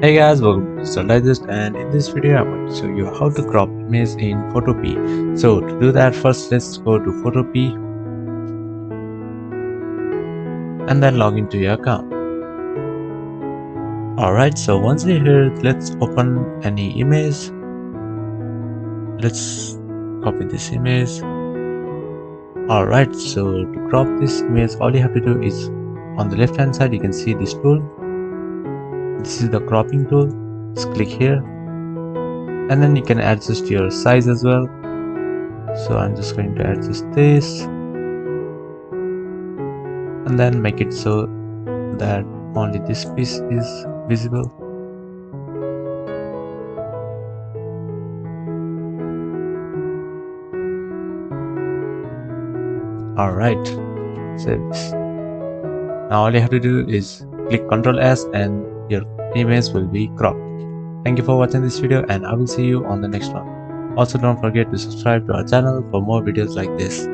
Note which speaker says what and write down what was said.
Speaker 1: Hey guys, welcome to Digital Digest, and in this video I'm going to show you how to crop image in Photopea. So to do that, first let's go to Photopea and then log into your account. Alright, so once you're here, let's open any image. Let's copy this image. Alright, so to crop this image, all you have to do is on the left hand side you can see this tool. This is the cropping tool. Just click here and then you can adjust your size as well. So I'm just going to adjust this and then make it so that only this piece is visible. Alright, save this. Now all you have to do is click Ctrl S and your image will be cropped. Thank you for watching this video and I will see you on the next one. Also don't forget to subscribe to our channel for more videos like this.